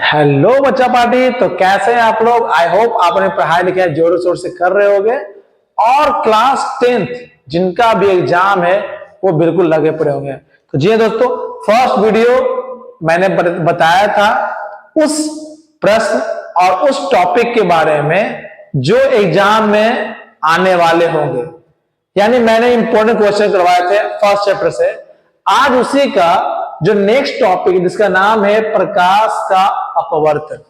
Hello बच्चा party. तो कैसे हैं आप लोग? आई होप आपने पढ़ाई लिखाई जोरों शोर से कर रहे होंगे और क्लास 10th जिनका भी एग्जाम है वो बिल्कुल लगे पड़े होंगे। तो जी दोस्तों, फर्स्ट वीडियो मैंने बताया था उस प्रश्न और उस टॉपिक के बारे में जो एग्जाम में आने वाले होंगे, यानी मैंने इंपॉर्टेंट क्वेश्चन करवाए थे फर्स्ट चैप्टर से। आज उसी का जो नेक्स्ट टॉपिक जिसका नाम है प्रकाश का अपवर्तन,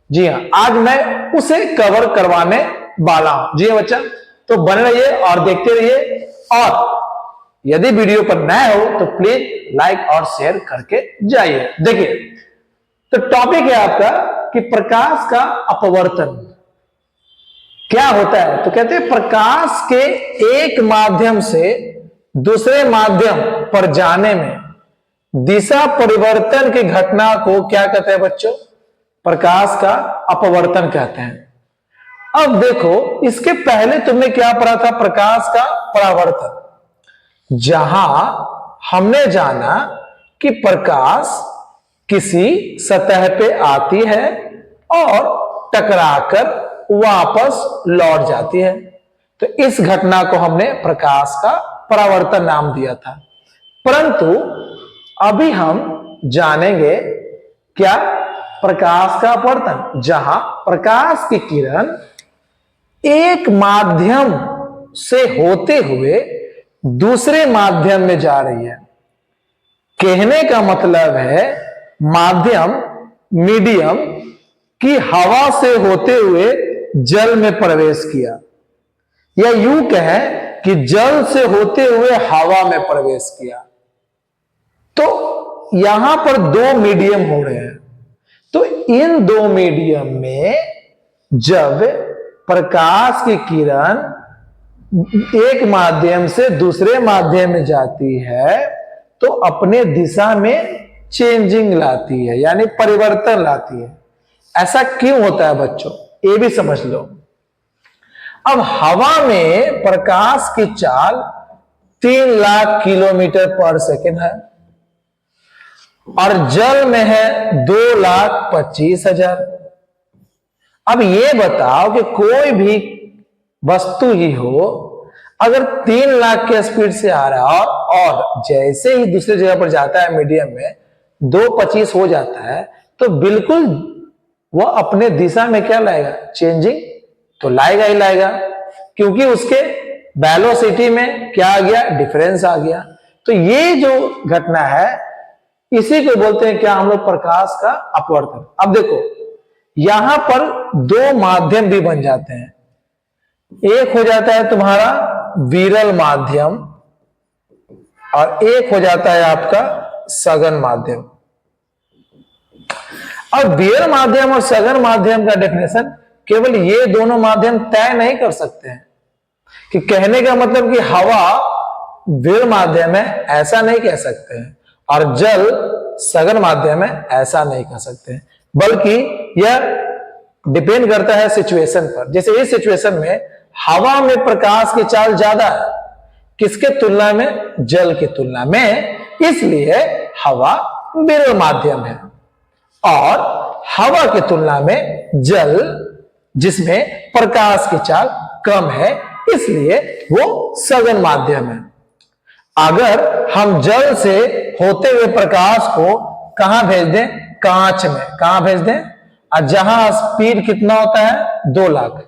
जी हाँ, आज मैं उसे कवर करवाने वाला हूं। जी हाँ बच्चा, तो बने रहिए और देखते रहिए, और यदि वीडियो पर नए हो तो प्लीज लाइक और शेयर करके जाइए। देखिए, तो टॉपिक है आपका कि प्रकाश का अपवर्तन क्या होता है। तो कहते हैं प्रकाश के एक माध्यम से दूसरे माध्यम पर जाने में दिशा परिवर्तन की घटना को क्या कहते हैं बच्चों? प्रकाश का अपवर्तन कहते हैं। अब देखो, इसके पहले तुमने क्या पढ़ा था? प्रकाश का परावर्तन, जहां हमने जाना कि प्रकाश किसी सतह पे आती है और टकराकर वापस लौट जाती है। तो इस घटना को हमने प्रकाश का परावर्तन नाम दिया था। परंतु अभी हम जानेंगे क्या? प्रकाश का अपवर्तन, जहां प्रकाश की किरण एक माध्यम से होते हुए दूसरे माध्यम में जा रही है। कहने का मतलब है माध्यम, मीडियम की हवा से होते हुए जल में प्रवेश किया, या यूं कहें कि जल से होते हुए हवा में प्रवेश किया। तो यहां पर दो मीडियम हो रहे हैं। तो इन दो मीडियम में जब प्रकाश की किरण एक माध्यम से दूसरे माध्यम में जाती है तो अपने दिशा में चेंजिंग लाती है, यानी परिवर्तन लाती है। ऐसा क्यों होता है बच्चों, ये भी समझ लो। अब हवा में प्रकाश की चाल 3 लाख किलोमीटर पर सेकेंड है और जल में है 2,25,000। अब ये बताओ कि कोई भी वस्तु ही हो, अगर 3 लाख के स्पीड से आ रहा है और जैसे ही दूसरी जगह पर जाता है मीडियम में 2,25 हो जाता है, तो बिल्कुल वह अपने दिशा में क्या लाएगा? चेंजिंग तो लाएगा ही लाएगा, क्योंकि उसके वेलोसिटी में क्या आ गया? डिफरेंस आ गया। तो ये जो घटना है इसी को बोलते हैं क्या हम लोग? प्रकाश का अपवर्तन। अब देखो, यहां पर दो माध्यम भी बन जाते हैं। एक हो जाता है तुम्हारा विरल माध्यम और एक हो जाता है आपका सघन माध्यम। अब विरल माध्यम और सघन माध्यम का डेफिनेशन केवल ये दोनों माध्यम तय नहीं कर सकते हैं कि कहने का मतलब कि हवा विरल माध्यम है, ऐसा नहीं कह सकते हैं, और जल सघन माध्यम है, ऐसा नहीं कह सकते हैं। बल्कि यह डिपेंड करता है सिचुएशन पर। जैसे इस सिचुएशन में हवा में प्रकाश की चाल ज्यादा है, किसके तुलना में? जल की तुलना में, इसलिए हवा विरल माध्यम है। और हवा की तुलना में जल, जिसमें प्रकाश की चाल कम है, इसलिए वो सघन माध्यम है। अगर हम जल से होते हुए प्रकाश को कहां भेज दें? कांच में। कहां भेज दें? और जहां स्पीड कितना होता है? 2 लाख।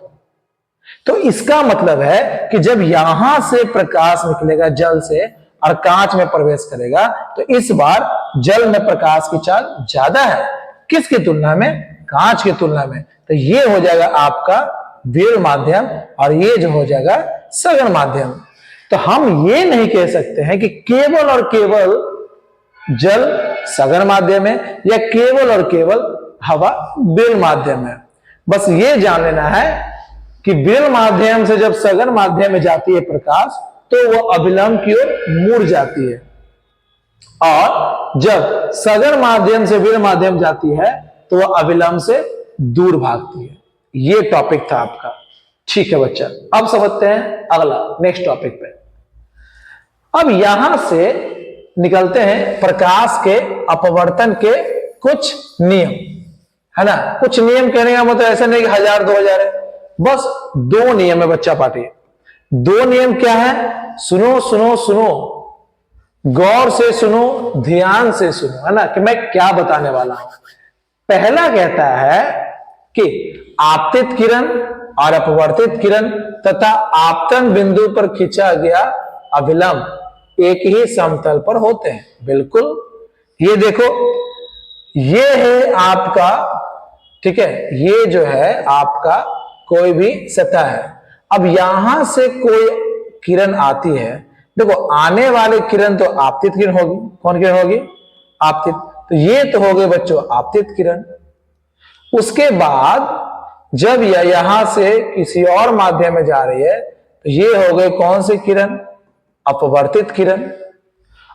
तो इसका मतलब है कि जब यहां से प्रकाश निकलेगा जल से और कांच में प्रवेश करेगा, तो इस बार जल में प्रकाश की चाल ज्यादा है, किसकी तुलना में? कांच की तुलना में। तो ये हो जाएगा आपका विरल माध्यम और ये जो हो जाएगा सघन माध्यम। तो हम ये नहीं कह सकते हैं कि केवल और केवल जल सघन माध्यम है या केवल और केवल हवा विरल माध्यम है। बस ये जान लेना है कि विरल माध्यम से जब सघन माध्यम में जाती है प्रकाश, तो वह अभिलंब की ओर मुड़ जाती है, और जब सघन माध्यम से विरल माध्यम जाती है तो वह अभिलंब से दूर भागती है। ये टॉपिक था आपका। ठीक है बच्चा, अब समझते हैं अगला नेक्स्ट टॉपिक पे। अब यहां से निकलते हैं प्रकाश के अपवर्तन के कुछ नियम, है ना। कुछ नियम कहने का मतलब ऐसा नहीं कि 1000 2000 है, बस 2 नियम है बच्चा पार्टी। 2 नियम क्या है? सुनो सुनो सुनो, गौर से सुनो, ध्यान से सुनो, है ना, कि मैं क्या बताने वाला हूं। पहला कहता है कि आपतित किरण और अपवर्तित किरण तथा आपतन बिंदु पर खींचा गया अभिलंब एक ही समतल पर होते हैं। बिल्कुल, ये देखो, ये है आपका, ठीक है, ये जो है आपका कोई भी सतह है। अब यहां से कोई किरण आती है, देखो आने वाली किरण तो आपतित किरण होगी। कौन किरण होगी? आपतित। तो ये तो हो गए बच्चों आपतित किरण। उसके बाद जब यह यहां से किसी और माध्यम में जा रही है तो ये हो गए कौन सी किरण? अपवर्तित किरण।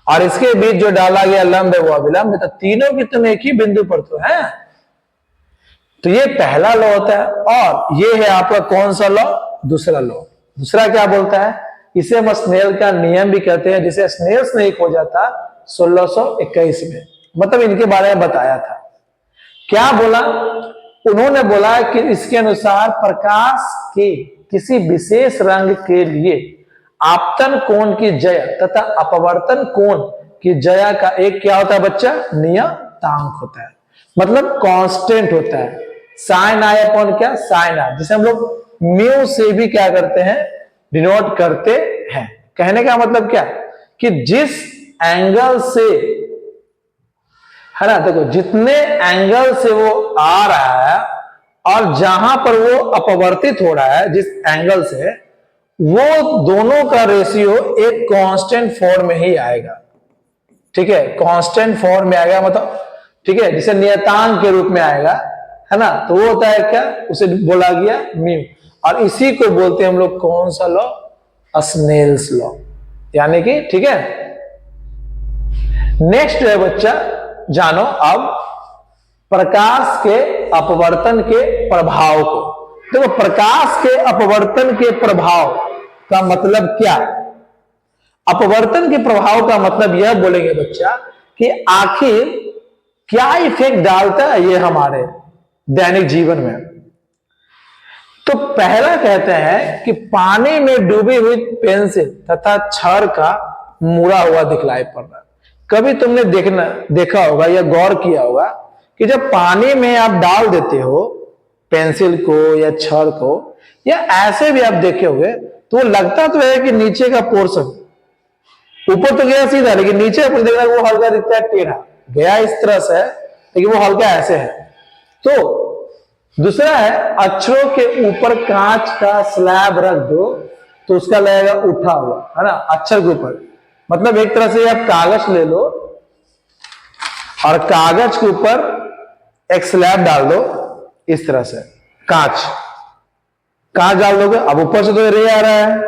और इसके बीच जो डाला गया लंब है वो अविलंब है। तो तीनों की तुम एक ही बिंदु पर तो है। तो ये पहला लॉ होता है। और ये है आपका कौन सा लॉ? दूसरा लॉ। दूसरा क्या बोलता है? इसे हम स्नेल का नियम भी कहते हैं, जिसे स्नेल्स ने खोजा जाता 1621 में। मतलब इनके बारे में बताया था। क्या बोला उन्होंने? बोला कि इसके अनुसार प्रकाश के किसी विशेष रंग के लिए आपतन कोण की जया तथा अपवर्तन कोण की जया का एक क्या होता है बच्चा? नियतांक होता है, मतलब कांस्टेंट होता है। साइन आई अपॉन क्या? साइन आर, जिसे हम लोग म्यू से भी क्या करते हैं? डिनोट करते हैं। कहने का मतलब क्या कि जिस एंगल से, है ना, देखो जितने एंगल से वो आ रहा है और जहां पर वो अपवर्तित हो रहा है जिस एंगल से, वो दोनों का रेशियो एक कांस्टेंट फॉर्म में ही आएगा। ठीक है, कांस्टेंट फॉर्म में आएगा, मतलब ठीक है, जिसे नियतांक के रूप में आएगा, है ना। तो वो होता है क्या? उसे बोला गया म्यू। और इसी को बोलते हैं हम लोग कौन सा लॉ? Snell's law. यानी कि ठीक है। नेक्स्ट है बच्चा, जानो अब प्रकाश के अपवर्तन के प्रभाव को। देखो प्रकाश के अपवर्तन के प्रभाव का मतलब क्या? अपवर्तन के प्रभाव का मतलब यह बोलेंगे बच्चा कि आखिर क्या इफेक्ट डालता है ये हमारे दैनिक जीवन में। तो पहला कहते हैं कि पानी में डूबी हुई पेंसिल तथा छड़ का मुड़ा हुआ दिखलाई पड़ रहा है। कभी तुमने देखा होगा या गौर किया होगा कि जब पानी में आप डाल देते हो पेंसिल को या छड़ को, या ऐसे भी आप देखे होंगे, तो वो लगता तो है कि नीचे का पोर्शन, ऊपर तो गया सीधा, लेकिन नीचे पर देखना वो हल्का दिखता है टेढ़ा, गया इस तरह से, लेकिन वो हल्का ऐसे है। तो दूसरा है, अक्षरों के ऊपर कांच का स्लैब रख दो तो उसका लगेगा उठा हुआ, है ना, अक्षर के ऊपर। मतलब एक तरह से आप कागज ले लो और कागज के ऊपर एक स्लैब डाल दो, इस तरह से कांच डाल दोगे। अब ऊपर से तो रे आ रहा है,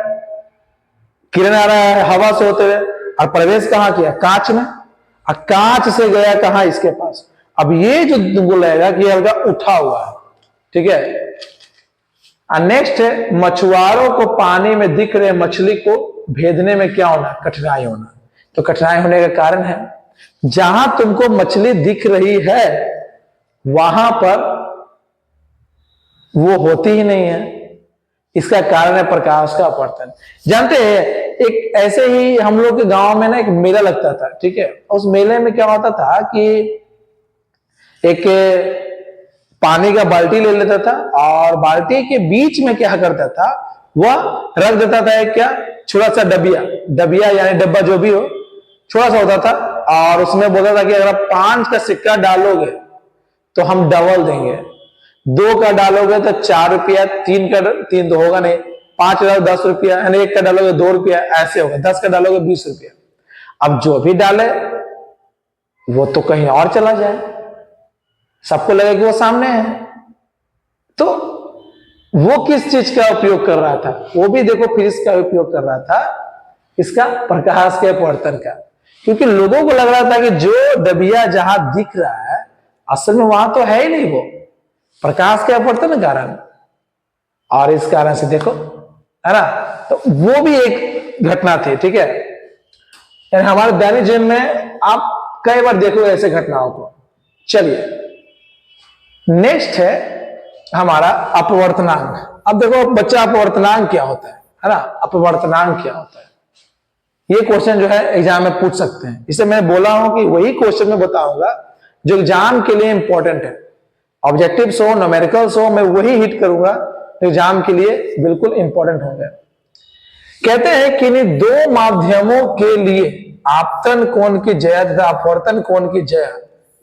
किरण आ रहा है हवा से होते हुए, और प्रवेश कहां किया? कांच में। और कांच से गया कहां? इसके पास। अब ये जो तुमको लगेगा कि हल्का उठा हुआ है, ठीक है। नेक्स्ट है, मछुआरों को पानी में दिख रहे मछली को भेदने में क्या होना? कठिनाई होना। तो कठिनाई होने का कारण है, जहां तुमको मछली दिख रही है वहां पर वो होती ही नहीं है। इसका कारण है प्रकाश का अपवर्तन। जानते हैं, एक ऐसे ही हम लोग के गांव में ना एक मेला लगता था, ठीक है। उस मेले में क्या होता था कि एक पानी का बाल्टी ले लेता था और बाल्टी के बीच में क्या करता था, वह रख देता था एक क्या छोटा सा डबिया यानी डब्बा जो भी हो, छोटा सा होता था, और उसमें बोलता था कि अगर आप 5 का सिक्का डालोगे तो हम डबल देंगे, 2 का डालोगे तो 4 रुपया, 3 तो होगा नहीं, 5 डालो 10 रुपया, यानी 1 का डालोगे 2 रुपया, ऐसे होगा, 10 का डालोगे 20 रुपया। अब जो भी डाले वो तो कहीं और चला जाए, सबको लगे कि वो सामने है। तो वो किस चीज का उपयोग कर रहा था? वो भी देखो फिजिक्स का उपयोग कर रहा था, इसका प्रकाश के अपवर्तन का। क्योंकि लोगों को लग रहा था कि जो डबिया जहां दिख रहा है असल में वहां तो है ही नहीं, वो प्रकाश के अपवर्तन के कारण। और इस कारण से देखो, है ना, तो वो भी एक घटना थी, ठीक है। यानी हमारे दैनिक जीवन में आप कई बार देखो ऐसे घटनाओं को। चलिए नेक्स्ट है हमारा अपवर्तनांक। अब देखो बच्चा, अपवर्तनांक क्या होता है ना, अपवर्तनांक क्या होता है, ये क्वेश्चन जो है एग्जाम में पूछ सकते हैं। इसे मैं बोला हूं कि वही क्वेश्चन मैं बताऊंगा जो एग्जाम के लिए इंपॉर्टेंट है। ऑब्जेक्टिव्स हो, न्यूमेरिकल्स हो, मैं वही हिट करूंगा तो एग्जाम के लिए बिल्कुल इंपॉर्टेंट होंगे। कहते हैं कि इन दो माध्यमों के लिए आपतन कोण की जया तथा अपवर्तन कोण की जया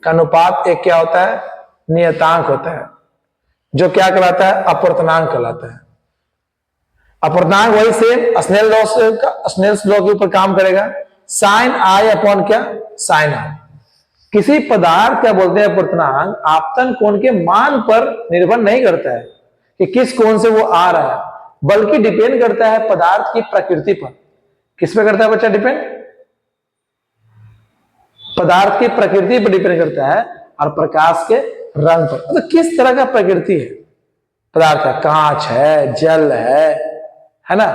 का अनुपात एक क्या होता है, नियतांक होता है, जो क्या कहलाता है, अपवर्तनांक कहलाता है। अपवर्तनांक वही सेम स्नेल्स लॉ के ऊपर काम करेगा, साइन आई अपॉन क्या, साइन आर। किसी पदार्थ क्या बोलते हैं अपवर्तनांक आपतन कोण के मान पर निर्भर नहीं करता है कि किस कोण से वो आ रहा है, बल्कि डिपेंड करता है पदार्थ की प्रकृति पर। किस पे करता है बच्चा डिपेंड, पदार्थ की प्रकृति पर डिपेंड करता है और प्रकाश के रंग पर। तो किस तरह का प्रकृति है पदार्थ का, कांच है, जल है ना,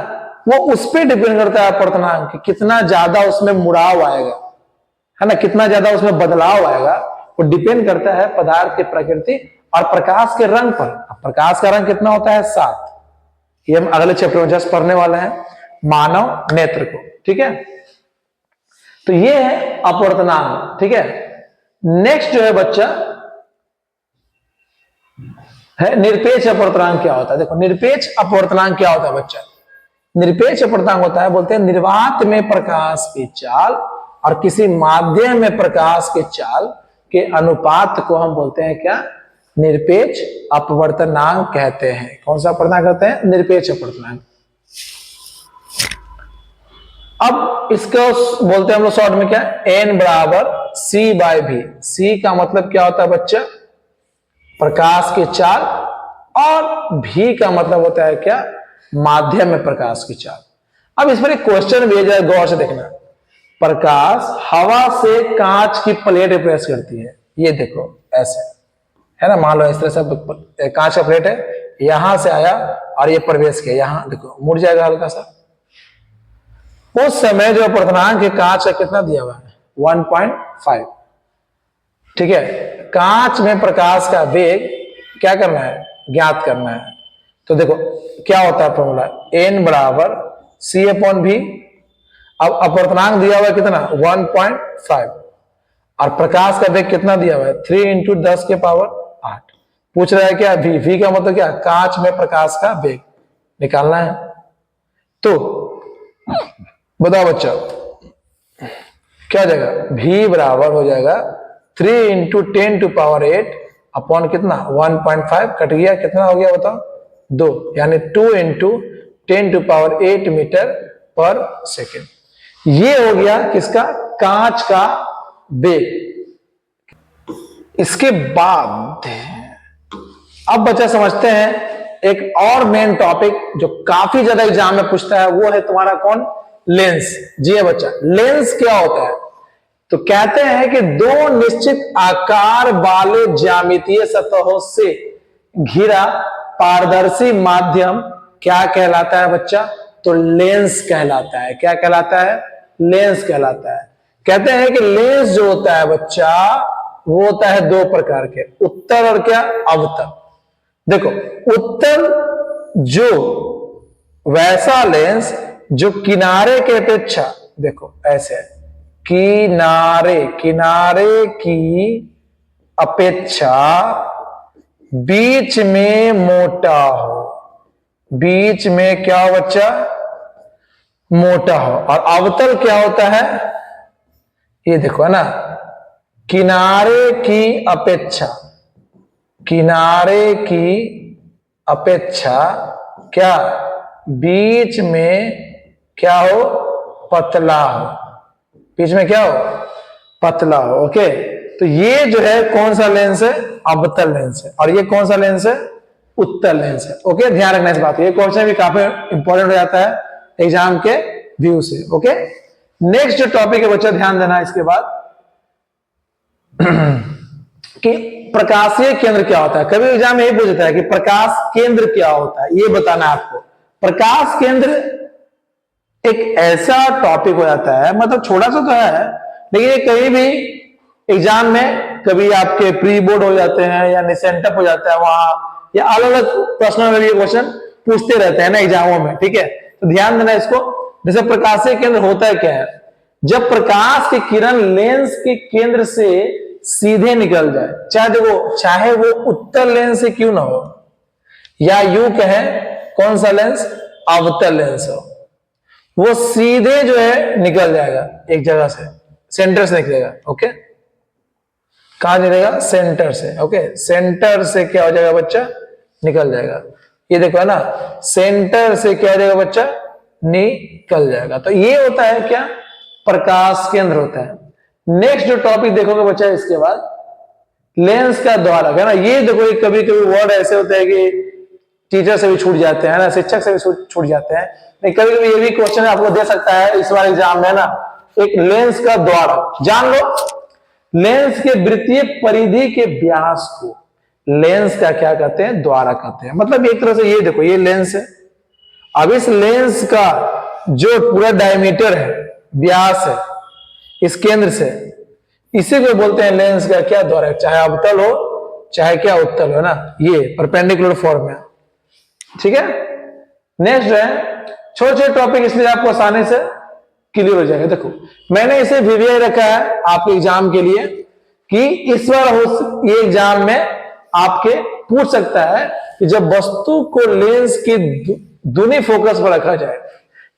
वो उस पर डिपेंड करता है अपवर्तनांक कि कितना ज्यादा उसमें मुड़ाव आएगा, है ना, कितना ज्यादा उसमें बदलाव आएगा, वो डिपेंड करता है पदार्थ की प्रकृति और प्रकाश के रंग पर। प्रकाश का रंग कितना होता है, 7। ये हम अगले चैप्टर में जस्ट पढ़ने वाले हैं, मानव नेत्र को। ठीक है, तो ये है अपवर्तनांक। ठीक है, नेक्स्ट जो है बच्चा है निरपेक्ष अपवर्तनांक। क्या होता है, देखो निरपेक्ष अपवर्तनांक क्या होता है बच्चा, निरपेक्ष अपवर्तनांक होता है, बोलते हैं निर्वात में प्रकाश की चाल और किसी माध्यम में प्रकाश के चाल के अनुपात को हम बोलते हैं क्या, निरपेक्ष अपवर्तनांक कहते हैं। कौन सा अपवर्तनांक कहते हैं, निरपेक्ष अपवर्तनांक। अब इसको बोलते हैं हम लोग शॉर्ट में क्या, n बराबर c बाय v। c का मतलब क्या होता है बच्चा, प्रकाश की चाल, और v का मतलब होता है क्या, माध्यम में प्रकाश की चाल। अब इस पर एक क्वेश्चन भेजा है, गौर से देखना। प्रकाश हवा से कांच की प्लेट प्रेस करती है, ये देखो ऐसे है ना, मान लो इस तरह से कांच का प्लेट है, यहां से आया और ये प्रवेश किया, यहां देखो मुड़ जाएगा हल्का सा। उस समय जो अपवर्तनांक है कांच का कितना दिया हुआ है, 1.5। ठीक है, कांच में प्रकाश का वेग क्या करना है, ज्ञात करना है। तो देखो क्या होता है फॉर्मूला, n बराबर c अपॉन v। अब अपवर्तनांक दिया हुआ है कितना, 1.5, और प्रकाश का वेग कितना दिया हुआ है, 3 इंटू 10 के पावर 8। पूछ रहा है क्या, v का मतलब क्या, कांच में प्रकाश का वेग निकालना है। तो बताओ बच्चा क्या जाएगा, v बराबर हो जाएगा 3 इंटू 10 टू पावर 8 अपॉन कितना, 1.5 कट गया, कितना हो गया बताओ, 2, यानी 2 इंटू 10 टू पावर 8 मीटर पर सेकेंड। ये हो गया किसका, कांच का वेग। इसके बाद अब बच्चा समझते हैं एक और मेन टॉपिक जो काफी ज्यादा एग्जाम में पूछता है, वो है तुम्हारा कौन, लेंस। जी है बच्चा, लेंस क्या होता है, तो कहते हैं कि दो निश्चित आकार वाले ज्यामितीय सतहों से घिरा पारदर्शी माध्यम क्या कहलाता है बच्चा, तो लेंस कहलाता है। क्या कहलाता है, लेंस कहलाता है। कहते हैं कि लेंस जो होता है बच्चा वो होता है दो प्रकार के, उत्तल और क्या, अवतल। देखो उत्तल जो वैसा लेंस जो किनारे के अपेक्षा, देखो ऐसे किनारे की अपेक्षा बीच में मोटा हो, बीच में क्या हो बच्चा, मोटा हो। और अवतल क्या होता है, ये देखो है ना, किनारे की अपेक्षा क्या, बीच में क्या हो, पतला हो, बीच में क्या हो, पतला हो। ओके, तो ये जो है कौन सा लेंस है, अवतल लेंस है, और ये कौन सा लेंस है, उत्तल लेंस है। ओके, ध्यान रखना इस बात को, ये क्वेश्चन भी काफी इंपॉर्टेंट हो जाता है एग्जाम के व्यू से। ओके, नेक्स्ट जो टॉपिक है बच्चा ध्यान देना इसके बाद कि प्रकाशीय केंद्र क्या होता है। कभी एग्जाम में यही पूछता है कि प्रकाश केंद्र क्या होता है, ये बताना है आपको। प्रकाश केंद्र एक ऐसा टॉपिक हो जाता है, मतलब छोटा सा तो है, लेकिन ये कहीं भी एग्जाम में कभी आपके प्री बोर्ड हो जाते हैं या निसेंटअप हो जाता है वहां, या अलग अलग पर्सनल में क्वेश्चन पूछते रहते हैं ना एग्जामों में, ठीक है। तो ध्यान देना इसको। जैसे प्रकाशीय केंद्र होता है क्या है, जब प्रकाश की किरण लेंस के केंद्र से सीधे निकल जाए, चाहे देखो चाहे वो उत्तल लेंस से क्यों ना हो, या यूं कहें कौन सा लेंस, अवतल लेंस हो, वो सीधे जो है निकल जाएगा एक जगह से, सेंटर से निकलेगा। ओके, कहां निकलेगा, सेंटर से। ओके, सेंटर से क्या हो जाएगा बच्चा, निकल जाएगा। ये देखो है ना, सेंटर से क्या हो जाएगा बच्चा, निकल जाएगा। तो ये होता है क्या, प्रकाश केंद्र होता है। नेक्स्ट जो टॉपिक देखोगे बच्चा इसके बाद, लेंस का द्वारक है ना। ये देखो, ये कभी कभी वर्ड ऐसे होते हैं कि टीचर से भी छूट जाते हैं ना, शिक्षक से भी छूट जाते हैं, लेकिन कभी कभी ये भी क्वेश्चन आपको दे सकता है इस बार एग्जाम में ना, एक लेंस का द्वारक जान लो। लेंस के वृत्तीय परिधि के व्यास को लेंस का क्या कहते हैं, द्वारक कहते हैं। मतलब एक तरह से ये देखो, ये लेंस है, अब इस लेंस का जो पूरा डायमीटर है, व्यास है, इस केंद्र से, इसी को बोलते हैं लेंस का क्या, द्वारक। चाहे अवतल हो चाहे क्या उत्तल हो ना, ये परपेंडिकुलर फॉर्म में, ठीक है। नेक्स्ट है छोटे छोटे टॉपिक, इसलिए आपको आसानी से क्लियर हो जाएगा। देखो मैंने इसे वीवीआई रखा है आपके एग्जाम के लिए, कि इस बार ये एग्जाम में आपके पूछ सकता है कि जब वस्तु को लेंस की दूनी फोकस पर रखा जाए,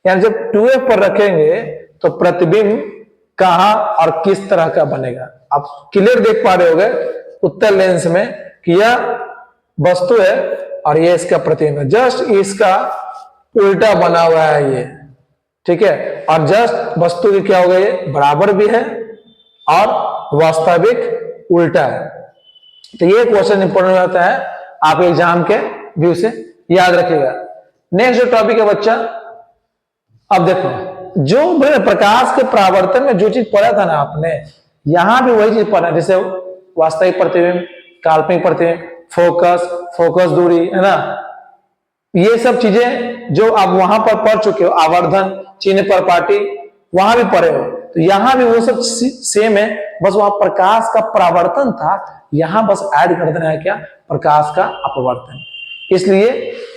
यानी जब 2f पर रखेंगे तो प्रतिबिंब कहां और किस तरह का बनेगा। आप क्लियर देख पा रहे होगे उत्तल लेंस में कि यह वस्तु है और ये इसका प्रतिबिंब है, जस्ट इसका उल्टा बना हुआ है ये, ठीक है। और जस्ट वस्तु की क्या हो गई, बराबर भी है और वास्तविक उल्टा है। तो ये क्वेश्चन इंपॉर्टेंट होता है आप एग्जाम के व्यू से, याद रखिएगा। नेक्स्ट जो टॉपिक है बच्चा, अब देखो जो प्रकाश के परावर्तन में जो चीज पढ़ा था ना आपने, यहां भी वही चीज पढ़ा, जैसे वास्तविक प्रतिबिंब, काल्पनिक प्रतिबिंब, फोकस, फोकस दूरी, है ना, ये सब चीजें जो आप वहां पर पढ़ चुके हो, आवर्धन, चिन्ह पर पाटी, वहां भी पढ़े हो। तो यहां भी वो सब सेम है, बस वहां प्रकाश का परावर्तन था, यहां बस ऐड कर देना है क्या, प्रकाश का अपवर्तन। इसलिए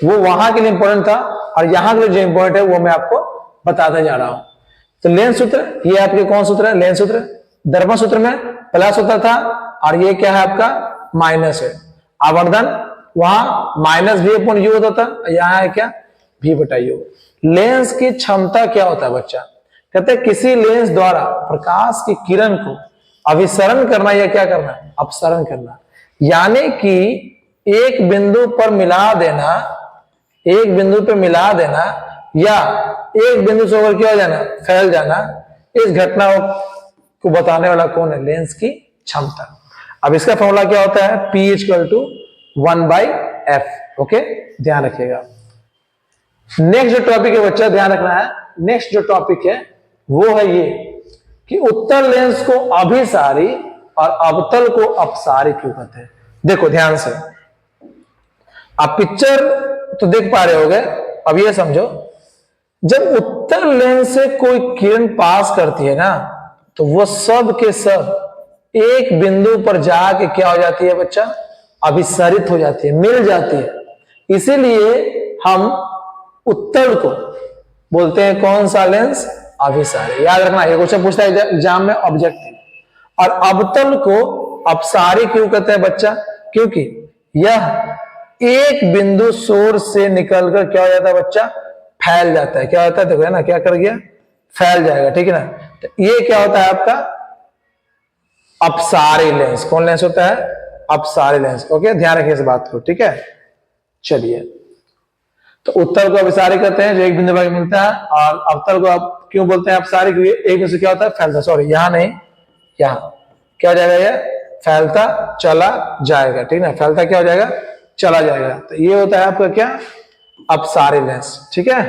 वो वहां के लिए इंपॉर्टेंट था, और यहां के लिए जो इंपॉर्टेंट है वो मैं आपको बताते जा रहा हूं। तो लेंस सूत्र, ये आपके कौन सूत्र है, लेंस सूत्र। दर्पण सूत्र में प्लस होता था, और ये क्या है आपका, माइनस है। आवर्धन वहां माइनस v अपॉन यू होता था, यहां है क्या, v बटा यू। लेंस की क्षमता क्या होता है बच्चा, कहते हैं किसी लेंस द्वारा प्रकाश की किरण को अभिसरण करना या क्या करना, अपसरण करना, यानी कि एक बिंदु पर मिला देना, एक बिंदु पर मिला देना, या एक बिंदु से होकर क्या हो जाना, फैल जाना, इस घटना को बताने वाला कौन है, लेंस की क्षमता। अब इसका फॉर्मूला क्या होता है, P = 1/f। ओके, ध्यान रखिएगा। नेक्स्ट जो टॉपिक है बच्चा, ध्यान रखना है, नेक्स्ट जो टॉपिक है वो है ये कि उत्तल लेंस को अभिसारी और अवतल को अपसारी क्यों कहते हैं। देखो ध्यान से, आप पिक्चर तो देख पा रहे होगे, अब ये समझो, जब उत्तल लेंस से कोई किरण पास करती है ना, तो वो सब के सब एक बिंदु पर जाके क्या हो जाती है बच्चा, अभिसारित हो जाती है, मिल जाती है। इसीलिए हम उत्तल को बोलते हैं कौन सा लेंस, अभिसारी। याद रखना, ये क्वेश्चन पूछता है एग्जाम में ऑब्जेक्टिव। और अवतल को अपसारी क्यों कहते हैं बच्चा, क्योंकि यह एक बिंदु सोर्स से निकलकर क्या हो जाता है बच्चा, फैल जाता है। क्या होता है, देखो है ना, क्या कर गया, फैल जाएगा, ठीक है ना। तो ये क्या होता है आपका अपसारी लेंस। कौन लेंस होता है, अपसारी लेंस। ओके, ध्यान रखिए इस बात को, ठीक है। चलिए, तो उत्तल को अभिसारी कहते हैं जो एक बिंदु पर मिलता है, और अवतल को आप क्यों बोलते हैं अपसारी, क्योंकि एक बिंदु से क्या होता है, फैलता, सॉरी यहां नहीं, यहां क्या हो जाएगा, ये फैलता चला जाएगा, ठीक है ना, फैलता क्या हो जाएगा, चला जाएगा। तो ये होता है आपका क्या, अपसारी लेंस, ठीक है।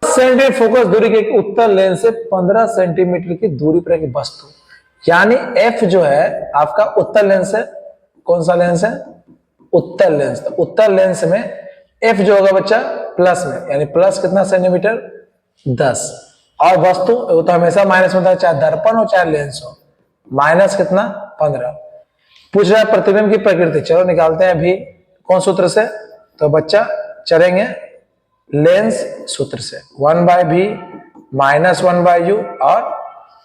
सेंटीमीटर फोकस दूरी के उत्तल लेंस से 15 सेंटीमीटर की दूरी पर एक वस्तु, यानी f जो है आपका उत्तल लेंस है। कौन सा लेंस है, उत्तल लेंस। तो उत्तल लेंस में f जो होगा बच्चा प्लस में, यानी प्लस कितना सेंटीमीटर, 10। और वस्तु वो तो हमेशा माइनस में होता है, चाहे दर्पण हो चाहे लेंस हो, माइनस कितना 15। पूछ रहा है प्रतिबिंब की प्रकृति, चलो निकालते हैं भी कौन सूत्र से, तो बच्चा चलेंगे लेंस सूत्र से, 1/v माइनस 1/u और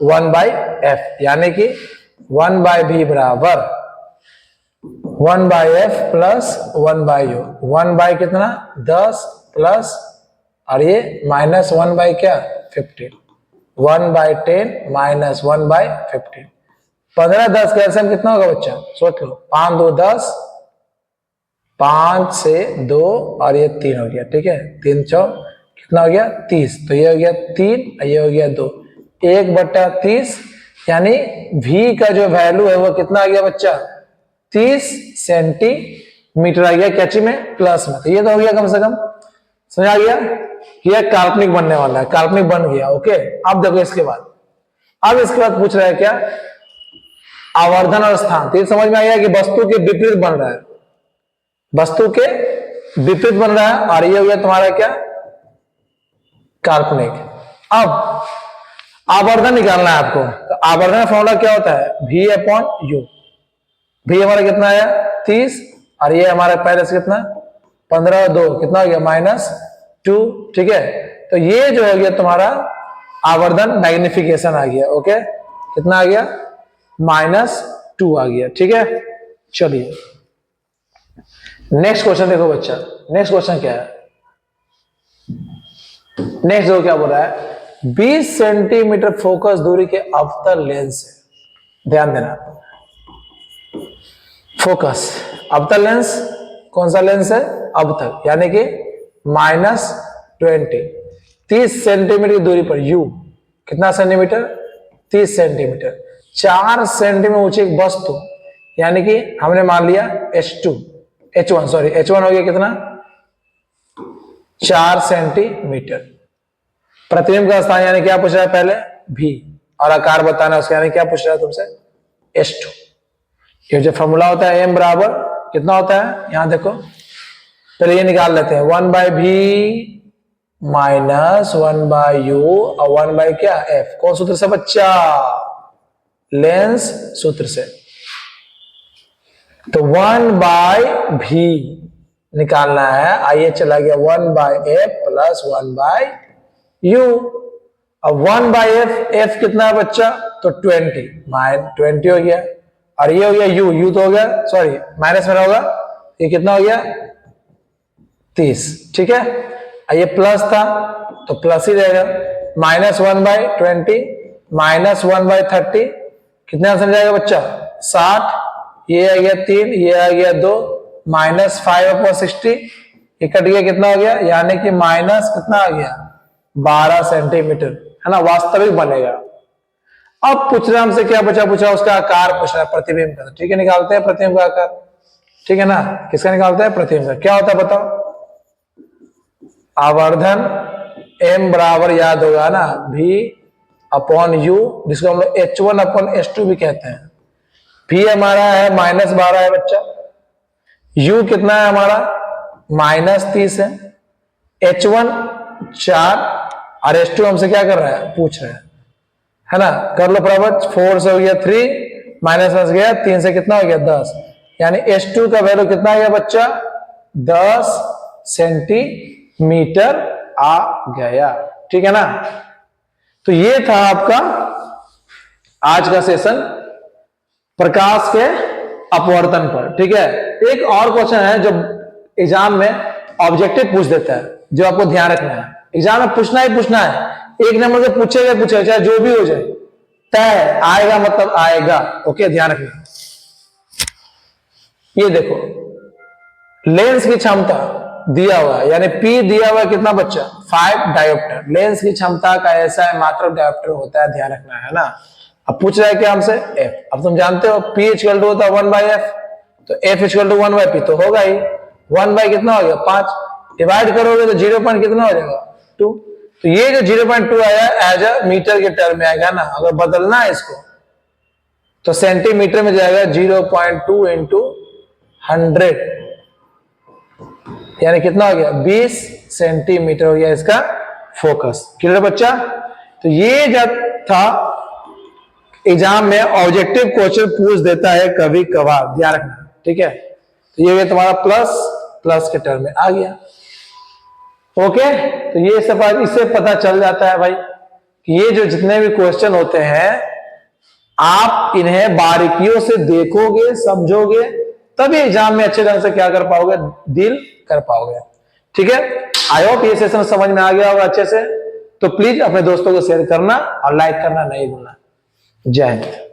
1/f, यानी कि 1/v बराबर 1/f प्लस 1/u, 1 कितना 10 प्लस और ये माइनस 1 क्या 15, 1/10 माइनस 1/15। 15 10 का एलसीएम कितना होगा बच्चा, सोच लो, 5 2 10, 5 से 2 और ये 3 हो गया, ठीक है, 3 चौ कितना हो गया 30, तो ये हो गया 3, ये हो गया 2, 1/30, यानी v का जो वैल्यू है वो कितना आ गया बच्चा 30 सेंटीमीटर आ गया कैची में प्लस में, तो ये तो हो गया कम से कम, समझ आ गया, यह काल्पनिक बनने वाला है, काल्पनिक बन गया। ओके, अब देखो इसके बाद, अब इसके बाद पूछ रहा है क्या, आवर्धन और स्थान। तो ये समझ में आ गया कि वस्तु के विपरीत बन रहा है, वस्तु के विपरीत बन रहा है, और ये हो गया तुम्हारा क्या काल्पनिक। अब आवर्धन निकालना है आपको, तो आवर्धन फॉर्मूला क्या होता है, v/u, v हमारा कितना है 30, और ये हमारा पहले से कितना 15 और 2 कितना हो गया -2, ठीक है, तो ये जो हो गया तुम्हारा आवर्धन मैग्निफिकेशन आ गया। ओके, कितना आ गया -2 आ गया, ठीक है। चलिए नेक्स्ट क्वेश्चन देखो बच्चा, नेक्स्ट क्वेश्चन क्या है, नेक्स्ट जो क्या बोल रहा है, 20 सेंटीमीटर फोकस दूरी के अवतल लेंस से, ध्यान देना, फोकस अवतल लेंस, कौन सा लेंस है अवतल, यानी कि -20, 30 सेंटीमीटर की दूरी पर u कितना सेंटीमीटर 30 सेंटीमीटर, 4 सेंटीमीटर ऊंची एक वस्तु, यानी कि हमने मान लिया H1 हो गया कितना 4 सेंटीमीटर। प्रतिबिंब का स्थान यानी क्या पूछ रहा है पहले v, और आकार बताना उसका, यानी क्या पूछ रहा है तुमसे H2। ये जो फॉर्मूला होता है m बराबर कितना होता है, यहां देखो पहले ये निकाल लेते हैं, 1/v माइनस 1/u और 1 क्या f, कौन सूत्र से बच्चा, लेंस सूत्र से। तो 1/v निकालना है, आइए चला गया 1/f प्लस 1/u, अब 1/f कितना है बच्चा, तो 20 हो गया, और ये हो गया u तो हो गया, सॉरी माइनस में होगा, ये कितना हो गया 30, ठीक है, ये प्लस था तो प्लस ही रहेगा, -1/20 माइनस 1/30 कितना आंसर जाएगा बच्चा 60, ये आ गया 3, ये आ गया 2, -5/60, ये कट गया कितना हो गया, यानी कि माइनस कितना आ गया 12 सेंटीमीटर, है ना, वास्तविक बनेगा। अब पूछ रहा हमसे क्या बचा, पूछा उसका आकार पूछ रहा है प्रतिबिंब का, ठीक है, निकालते हैं प्रतिबिंब का आकार, ठीक है ना, किसका निकालते हैं प्रतिबिंब का, क्या होता है बताओ, आवर्धन m बराबर याद होगा ना v/u, जिसको हम लोग H1/H2 भी कहते हैं। v हमारा है -12 है बच्चा, u कितना है हमारा -30 है, H1 4 और H2 हमसे क्या कर रहा है पूछ रहा है ना, कर लो बराबर, 4 से हो गया 3, -1 गया 3 से कितना हो गया 10, यानी H2 का वैल्यू कितना गया बच्चा 10 सेंटीमीटर आ गया, ठीक है ना। तो ये था आपका आज का सेशन प्रकाश के अपवर्तन पर, ठीक है। एक और क्वेश्चन है जो एग्जाम में ऑब्जेक्टिव पूछ देता है, जो आपको ध्यान रखना है, एग्जाम में पूछना ही पूछना है, एक नंबर से पूछेगा चाहे जो भी हो जाए, तय आएगा मतलब आएगा, ओके, ध्यान रखना। ये देखो लेंस की क्षमता दिया हुआ है, यानी P दिया हुआ है कितना बच्चा 5 डायोप्टर, लेंस की क्षमता का ऐसा है मात्र डायोप्टर होता है, ध्यान रखना है ना। अब पूछ रहा है क्या हमसे F, अब तुम जानते हो P इक्वल टू होता है 1/f, तो F इक्वल टू 1/p तो होगा ही, 1 कितना हो गया 5, डिवाइड करोगे तो 0 पॉइंट कितना हो जाएगा 2, तो ये जो 0.2 आया एज अ मीटर के टर्म में आएगा ना, अगर बदलना है इसको तो सेंटीमीटर में जाएगा 0.2 इंटू 100, यानी कितना हो गया 20 सेंटीमीटर हो गया इसका फोकस। क्लियर बच्चा? तो ये जब था एग्जाम में ऑब्जेक्टिव क्वेश्चन पूछ देता है कभी कभार, ध्यान रखना, ठीक है। तो ये तुम्हारा प्लस प्लस के टर्म में आ गया। ओके, तो ये सब इससे पता चल जाता है भाई कि ये जो जितने भी क्वेश्चन होते हैं आप इन्हें बारीकियों से देखोगे, समझोगे, तभी एग्जाम में अच्छे ढंग से क्या कर पाओगे, डील कर पाओगे। ठीक है, आई होप ये सेशन समझ में आ गया होगा अच्छे से। तो प्लीज अपने दोस्तों को शेयर करना और लाइक करना नहीं भूलना। जय हिंद।